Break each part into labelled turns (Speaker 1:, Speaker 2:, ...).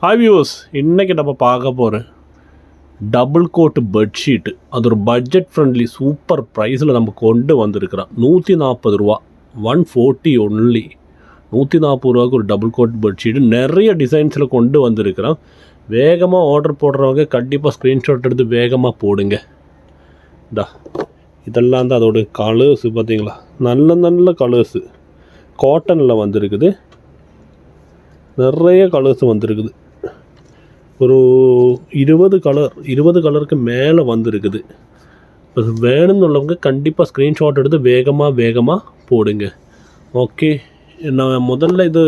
Speaker 1: Hi views, இன்றைக்கி நம்ம பார்க்க போகிற டபுள் கோட் பெட்ஷீட்டு. அது ஒரு பட்ஜெட் ஃப்ரெண்ட்லி சூப்பர் ப்ரைஸில் நம்ம கொண்டு வந்திருக்கிறோம். 140 ரூபா, 140 ஒன்லி. 140 ரூபாய்க்கு ஒரு டபுள் கோட் பெட்ஷீட்டு நிறைய டிசைன்ஸில் கொண்டு வந்திருக்கிறோம். வேகமாக ஆர்டர் போடுறவங்க கண்டிப்பாக ஸ்க்ரீன்ஷாட் எடுத்து வேகமாக போடுங்க. இதெல்லாம் தான் அதோட கலர்ஸு. பார்த்தீங்களா, நல்ல நல்ல கலர்ஸு காட்டனில் வந்திருக்குது. நிறைய கலர்ஸ் வந்திருக்குது. ஒரு 20 கலருக்கு மேலே வந்திருக்குது. இப்போ வேணும்னு உள்ளவங்க கண்டிப்பாக ஸ்க்ரீன்ஷாட் எடுத்து வேகமாக போடுங்க. ஓகே, நான் முதல்ல இது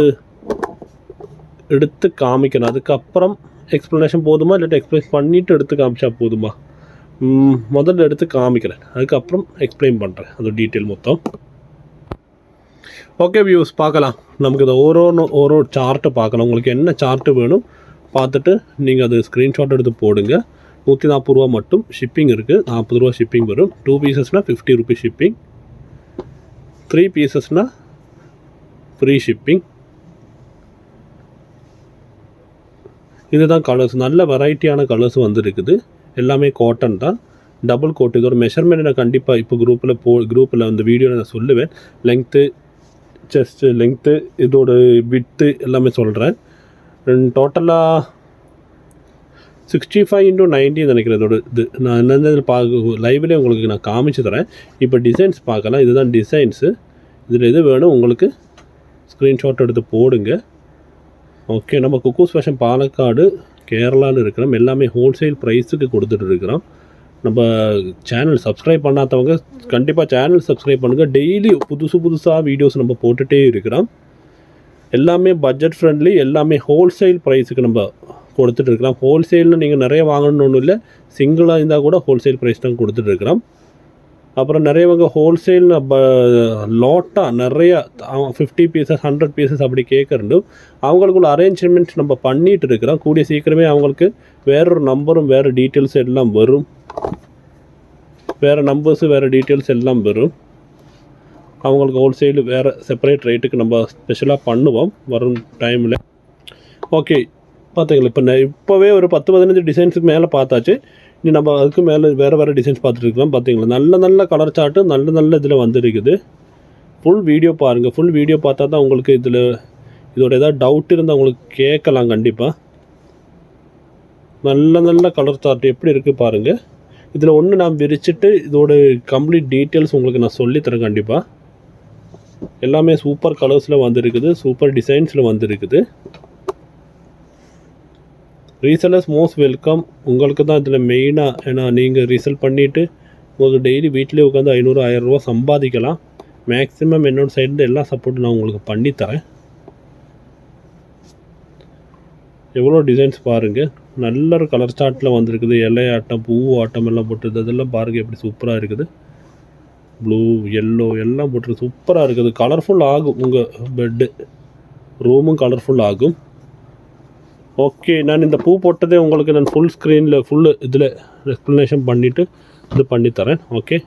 Speaker 1: எடுத்து காமிக்கணும், அதுக்கப்புறம் எக்ஸ்ப்ளனேஷன் போதுமா இல்லாட்டி எக்ஸ்பிளைன் பண்ணிவிட்டு எடுத்து காமிச்சா போதுமா? முதல்ல எடுத்து காமிக்கிறேன், அதுக்கப்புறம் எக்ஸ்பிளைன் பண்ணுறேன் அது டீட்டெயில் மொத்தம். ஓகே வியூஸ், பார்க்கலாம். நமக்கு இதை ஒரு சார்ட்டு பார்க்கலாம். உங்களுக்கு என்ன சார்ட்டு வேணும் பார்த்துட்டு நீங்கள் அது ஸ்க்ரீன்ஷாட் எடுத்து போடுங்க. 140 ரூபா மட்டும் ஷிப்பிங் இருக்குது. 40 ரூபா ஷிப்பிங் வரும். 2 பீசஸ்னால் 50 ருபீஸ் ஷிப்பிங். 3 பீசஸ்னால் ஃப்ரீ ஷிப்பிங். இதுதான் கலர்ஸ். நல்ல வெரைட்டியான கலர்ஸ் வந்துருக்குது. எல்லாமே காட்டன் தான், டபுள் கோட். இதோட மெஷர்மெண்ட் நான் கண்டிப்பாக இப்போ குரூப்பில் அந்த வீடியோவில் நான் சொல்லுவேன். லெங்க்த்து, செஸ்ட்டு லெங்க்த்து, இதோட வித்து எல்லாமே சொல்கிறேன். டோட்டலாக 65x90 நினைக்கிறேன் இதோட இது. நான் என்னென்ன லைவ்லேயே உங்களுக்கு நான் காமிச்சு தரேன். இப்போ டிசைன்ஸ் பார்க்கலாம். இதுதான் டிசைன்ஸு. இதில் எது வேணும் உங்களுக்கு ஸ்க்ரீன்ஷாட் எடுத்து போடுங்க. ஓகே, நம்ம குக்கூஸ் ஃபேஷன் பாலக்காடு கேரளாவில் இருக்கிறோம். எல்லாமே ஹோல்சேல் ப்ரைஸுக்கு கொடுத்துட்டு இருக்கிறோம். நம்ம சேனல் சப்ஸ்கிரைப் பண்ணாதவங்க கண்டிப்பாக சேனல் சப்ஸ்கிரைப் பண்ணுங்கள். டெய்லி புதுசாக வீடியோஸ் நம்ம போட்டுகிட்டே இருக்கிறோம். எல்லாமே பட்ஜெட் ஃப்ரெண்ட்லி, எல்லாமே ஹோல்சேல் ப்ரைஸுக்கு நம்ம கொடுத்துட்ருக்கிறோம். ஹோல்சேல்னு நீங்கள் நிறைய வாங்கணும்னு ஒன்றும் இல்லை, சிங்கிளாக இருந்தால் கூட ஹோல்சேல் ப்ரைஸ் தான் கொடுத்துட்ருக்குறோம். அப்புறம் நிறையவங்க ஹோல்சேல் லாட்டாக நிறையா 50 பீசஸ் 100 பீசஸ் அப்படி கேட்குறது, அவங்களுக்குள்ள அரேஞ்ச்மெண்ட் நம்ம பண்ணிகிட்டு இருக்கிறோம். கூடிய சீக்கிரமே அவங்களுக்கு வேறொரு நம்பரும் வேறு டீட்டெயில்ஸ் எல்லாம் வரும். வேறு நம்பர்ஸு வேறு டீட்டெயில்ஸ் எல்லாம் வரும். அவங்களுக்கு ஹோல்சேலு வேறு செப்பரேட் ரேட்டுக்கு நம்ம ஸ்பெஷலாக பண்ணுவோம் வரும் டைமில். ஓகே, பார்த்தீங்களா, இப்போவே ஒரு 10-15 டிசைன்ஸுக்கு மேலே பார்த்தாச்சு. இனி நம்ம அதுக்கு மேலே வேறு டிசைன்ஸ் பார்த்துட்ருக்கலாம். பார்த்தீங்களா, நல்ல கலர் சார்ட்டு நல்ல இதில் வந்துருக்குது. ஃபுல் வீடியோ பாருங்கள். ஃபுல் வீடியோ பார்த்தா தான் உங்களுக்கு இதோட ஏதாவது டவுட் இருந்தால் உங்களுக்கு கேட்கலாம். கண்டிப்பாக நல்ல கலர் சார்ட் எப்படி இருக்குது பாருங்கள். இதில் ஒன்று நான் விரிச்சிட்டு இதோட கம்ப்ளீட் டீட்டெயில்ஸ் உங்களுக்கு நான் சொல்லித்தரேன். கண்டிப்பாக எல்லாமே சூப்பர் கலர்ஸில் வந்துருக்குது, சூப்பர் டிசைன்ஸில் வந்துருக்குது. Resellers most welcome. உங்களுக்கு தான் இதில் மெயினாக, ஏன்னா நீங்கள் ரீசெல் பண்ணிவிட்டு உங்களுக்கு டெய்லி வீட்டிலே உட்காந்து 500-1000 ரூபா சம்பாதிக்கலாம். மேக்ஸிமம் என்னோடய சைடு எல்லா சப்போர்ட்டும் நான் உங்களுக்கு பண்ணித்தரேன். எவ்வளோ டிசைன்ஸ் பாருங்கள். நல்ல ஒரு கலர் சார்ட்டில் வந்துருக்குது. இலை ஆட்டம், பூ ஆட்டம் எல்லாம் போட்டுருது. அதெல்லாம் பாருங்கள் எப்படி சூப்பராக இருக்குது. ப்ளூ, எல்லோ எல்லாம் போட்டு சூப்பராக இருக்குது. கலர்ஃபுல் ஆகும், உங்கள் பெட்டு ரூமும் கலர்ஃபுல் ஆகும். ஓகே, நான் இந்த பூ போட்டதே உங்களுக்கு நான் ஃபுல் ஸ்க்ரீனில் ஃபுல்லு இதில் எக்ஸ்ப்ளனேஷன் பண்ணிவிட்டு இது பண்ணித்தரேன். ஓகே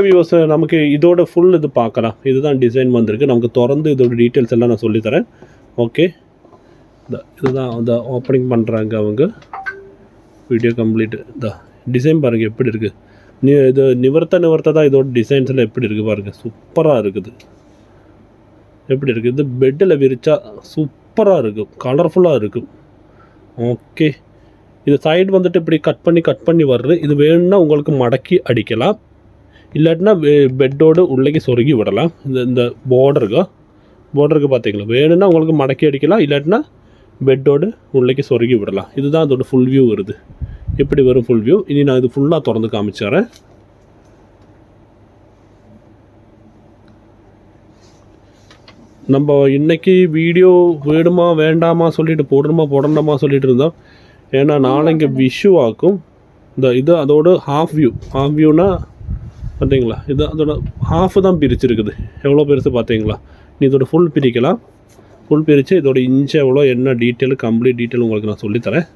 Speaker 1: வியூவர்ஸ், நமக்கு இதோட ஃபுல் இது பார்க்கலாம். இதுதான் டிசைன் வந்திருக்கு. நமக்கு திறந்து இதோட டீட்டெயில்ஸ் எல்லாம் நான் சொல்லித்தரேன். ஓகே, இதுதான் அந்த ஓப்பனிங் பண்ணுறாங்க அவங்க. Video complete. இந்த டிசைன் பாருங்கள் எப்படி இருக்குது. இது நிவர்த்த தான் இதோட டிசைன்ஸில் எப்படி இருக்குது பாருங்கள். சூப்பராக இருக்குது. எப்படி இருக்குது, இது பெட்டில் விரித்தா சூப்பராக இருக்கும், கலர்ஃபுல்லாக இருக்கும். ஓகே, இது சைடு வந்துட்டு இப்படி கட் பண்ணி வர்றது. இது வேணும்னா உங்களுக்கு மடக்கி அடிக்கலாம், இல்லாட்டினா பெட்டோடு உள்ளே சொருகி விடலாம். இந்த பார்டருக்கு பார்த்தீங்களா, வேணும்னா உங்களுக்கு மடக்கி அடிக்கலாம், இல்லாட்டினா பெட்டோடு உள்ளே சொருகி விடலாம். இதுதான் அதோட ஃபுல் வியூ வருது. எப்படி வரும் ஃபுல் வியூ. இனி நான் இது ஃபுல்லாக திறந்து காமிச்சிடுறேன். நம்ம இன்றைக்கி வீடியோ வேணுமா வேண்டாமா சொல்லிட்டு போடணுமா சொல்லிட்டு இருந்தோம். ஏன்னா நாளைக்கு விஷு ஆக்கும். இது அதோட ஹாஃப் வியூனா பார்த்தீங்களா, இது அதோட ஹாஃப் தான் பிரிச்சுருக்குது. எவ்வளோ பெருசு பார்த்தீங்களா. நீ இதோட ஃபுல் பிரிக்கலாம். ஃபுல் பிரித்து இதோட இன்ச்சு எவ்வளோ என்ன டீட்டெயில் கம்ப்ளீட் டீட்டெயில் உங்களுக்கு நான் சொல்லித்தரேன்.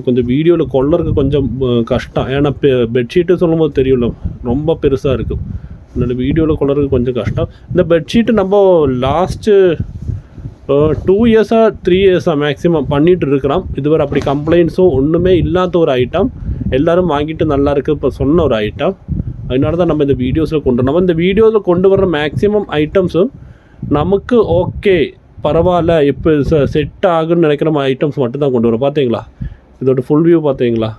Speaker 1: கொஞ்சம் வீடியோவில் கொள்ளறதுக்கு கொஞ்சம் கஷ்டம். ஏன்னா பெட்ஷீட்டு சொல்லும்போது தெரியும்ல, ரொம்ப பெருசாக இருக்கும். அதனால் வீடியோவில் கொள்ளறதுக்கு கொஞ்சம் கஷ்டம். இந்த பெட்ஷீட்டு நம்ம லாஸ்ட்டு 2 இயர்ஸாக 3 இயர்ஸாக மேக்ஸிமம் பண்ணிகிட்டு இருக்கிறோம். இதுவரை அப்படி கம்ப்ளைண்ட்ஸும் ஒன்றுமே இல்லாத ஒரு ஐட்டம், எல்லோரும் வாங்கிட்டு நல்லா இருக்குது இப்போ சொன்ன ஒரு ஐட்டம். அதனால தான் நம்ம இந்த வீடியோஸில் நம்ம இந்த வீடியோவில் கொண்டு வர்ற மேக்ஸிமம் ஐட்டம்ஸும் நமக்கு ஓகே பரவாயில்ல இப்போ செட் ஆகுன்னு நினைக்கிற ஐட்டம்ஸ் மட்டும் தான் கொண்டு வரோம். பார்த்தீங்களா, இதோட ஃபுல் வியூ பார்த்தீங்களா,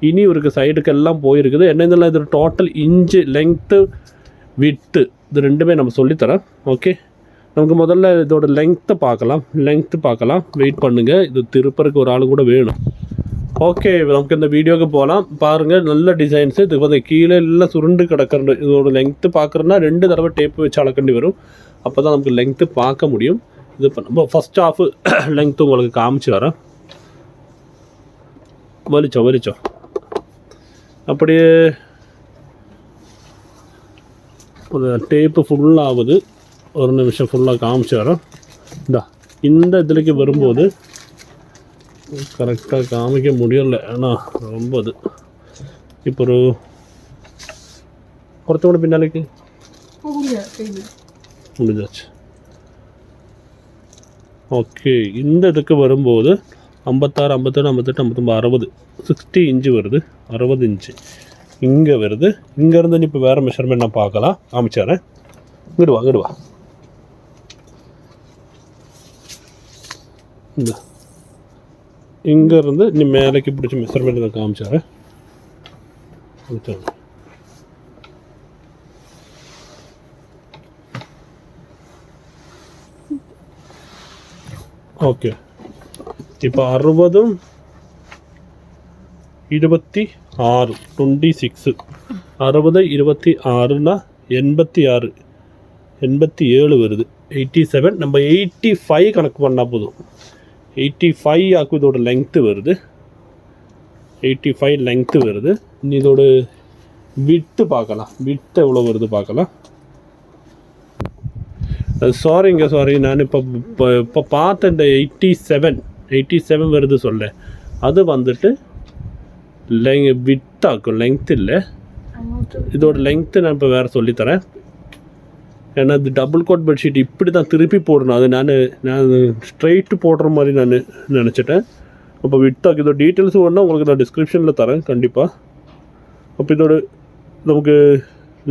Speaker 1: இனி இருக்குது சைடுக்கு எல்லாம் போயிருக்குது. என்ன இதெல்லாம் இதோட டோட்டல் இன்ச்சு லெங்க்த்து விட்டு இது ரெண்டுமே நம்ம சொல்லித்தரேன். ஓகே, நமக்கு முதல்ல இதோட லெங்க்த்தை பார்க்கலாம். வெயிட் பண்ணுங்கள், இது திருப்பறக்கு ஒரு ஆள் கூட வேணும். ஓகே, நமக்கு இந்த வீடியோவுக்கு போகலாம். பாருங்கள், நல்ல டிசைன்ஸு. இது வந்து கீழே எல்லாம் சுருண்டு கிடக்கிறது. இதோட லெங்க்த்து பார்க்குறோன்னா 2 தடவை டேப்பு வச்சு அளக்கண்டி வரும். அப்போ தான் நமக்கு லெங்க்த்து பார்க்க முடியும். இது இப்போ நம்ம ஃபஸ்ட் ஆஃபு லெங்க்த்து உங்களுக்கு காமிச்சு வரேன். வலிச்சோம் அப்படியே டேப்பு ஃபுல்லாகுது. ஒரு நிமிஷம் ஃபுல்லாக காமிச்சு வரேன். இந்த இதுலேக்கு வரும்போது கரெக்டாக காமிக்க முடியல, ஏன்னா ரொம்ப இது. இப்போ ஒரு കുറച്ചും കൂടെ പിന്നാലേക്ക് முடிஞ்சாச்சு. ஓகே, இந்த இதுக்கு வரும்போது 56, 57, 58, 59, 60, 60 இன்ச்சு வருது. 60 இன்ச்சு இங்கே வருது. இங்கேருந்து இப்போ வேறு மெஷர்மெண்ட் நான் பார்க்கலாம், காமிச்சாரேன். இங்கிடுவா இந்த இங்கேருந்து நீ மேலேக்கு பிடிச்ச மெஷர்மெண்ட் நான் காமிச்சாரேன். ஓகே, இப்போ 60, 26, 26, 60, 26னா 86, 87 வருது. 87 நம்ம 85 கணக்கு பண்ணால் போதும். 85 ஆக்கும் இதோட லெங்க்த்து வருது. 85 லெங்க்த்து வருது. இதோட விட்டு பார்க்கலாம், விட்டு எவ்வளோ வருது பார்க்கலாம். சாரி, நான் இப்போ பார்த்த இந்த 87 வருது சொல்ல, அது வந்துட்டு விட்டாக்கும், லெங்க்த் இல்லை. இதோட லெங்க்த்து நான் இப்போ வேறு சொல்லித்தரேன். ஏன்னா இது டபுள் கோட் பெட்ஷீட் இப்படி தான் திருப்பி போடணும். அது நான் ஸ்ட்ரைட்டு போடுற மாதிரி நான் நினச்சிட்டேன். அப்போ விட்டாக்கு இதோட டீட்டெயில்ஸும் ஒன்றா உங்களுக்கு நான் டிஸ்கிரிப்ஷனில் தரேன் கண்டிப்பாக. அப்போ இதோட நமக்கு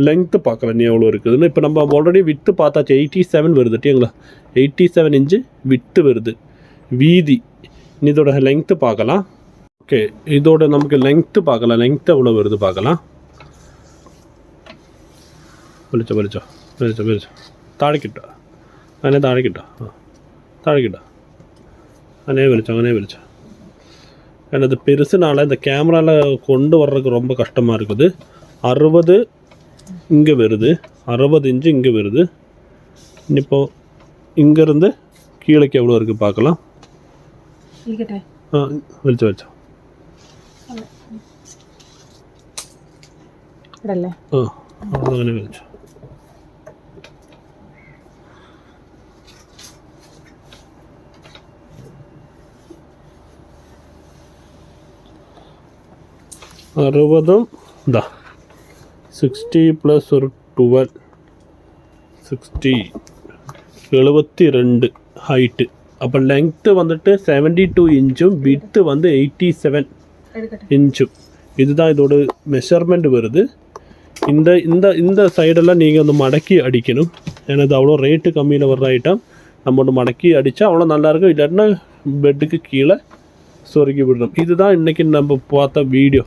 Speaker 1: லெங்க்த்து பார்க்கலாம் நீ எவ்வளோ இருக்குதுன்னு. இப்போ நம்ம ஆல்ரெடி விட்டு பார்த்தாச்சு, 87 வருது. டீங்களா, 87 இன்ச்சு விட்டு வருது வீதி. இதோட லெங்க்த்து பார்க்கலாம். ஓகே, இதோட நமக்கு லெங்க்த்து பார்க்கலாம். லெங்க்த்து எவ்வளோ வருது பார்க்கலாம். വലിച്ചോ താഴേക്കിട്ടോ, അങ്ങനെ താഴേക്കിട്ടോ, അങ്ങനെ വലിച്ചോ. ஏன்னா இது பெருசுனால இந்த கேமராவில் கொண்டு வர்றதுக்கு ரொம்ப கஷ்டமாக இருக்குது. 60 இங்கே வருது, 60 இன்ச்சு இங்கே வருது. இப்போ இங்கேருந்து கீழேக்கு எவ்வளோ இருக்குது பார்க்கலாம். വലിച്ചோ അങ്ങനെ വലിച്ചോ. അറുപതും 60 പ്ലസ് ഒരു 12, 60, 72 ഹൈറ്റ്. അപ്പോൾ ലെങ്ത്ത് വന്നിട്ട് 72 ഇഞ്ചും വിഡ്ത്ത് வந்து 87 இன்ச்சும். இதுதான் இதோட மெஷர்மெண்ட் வருது. இந்த சைடெல்லாம் நீங்கள் வந்து மடக்கி அடிக்கணும். ஏன்னா இது அவ்வளோ ரேட்டு கம்மியில் வர்ற ஐட்டம். நம்ம ஒன்று மடக்கி அடித்தா அவ்வளோ நல்லாயிருக்கும். இல்லாட்டினா பெட்டுக்கு கீழே சொருகி விடணும். இதுதான் இன்றைக்கி நம்ம பார்த்த வீடியோ.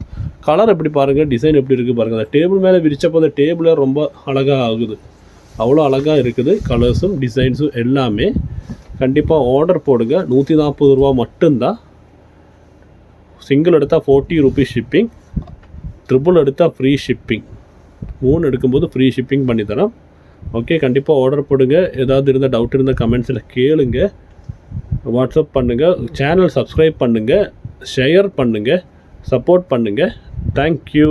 Speaker 1: கலர் எப்படி பாருங்கள், டிசைன் எப்படி இருக்குது பாருங்கள். அந்த டேபிள் மேலே விரிச்சப்போ அந்த டேபிளே ரொம்ப அழகாக ஆகுது. அவ்வளோ அழகாக இருக்குது கலர்ஸும் டிசைன்ஸும் எல்லாமே. கண்டிப்பாக ஆர்டர் போடுங்க. 140 ரூபா மட்டும்தான். சிங்கிள் எடுத்தால் 40 ருபீஸ் ஷிப்பிங், ட்ரிபிள் எடுத்தால் ஃப்ரீ ஷிப்பிங், 3 எடுக்கும்போது ஃப்ரீ ஷிப்பிங் பண்ணித்தரோம். ஓகே, கண்டிப்பாக ஆர்டர் போடுங்க. ஏதாவது இருந்தால் டவுட் இருந்தால் கமெண்ட்ஸில் கேளுங்க, வாட்ஸ்அப் பண்ணுங்கள், சேனல் சப்ஸ்கிரைப் பண்ணுங்கள், ஷேர் பண்ணுங்கள், சப்போர்ட் பண்ணுங்கள். தேங்க்யூ.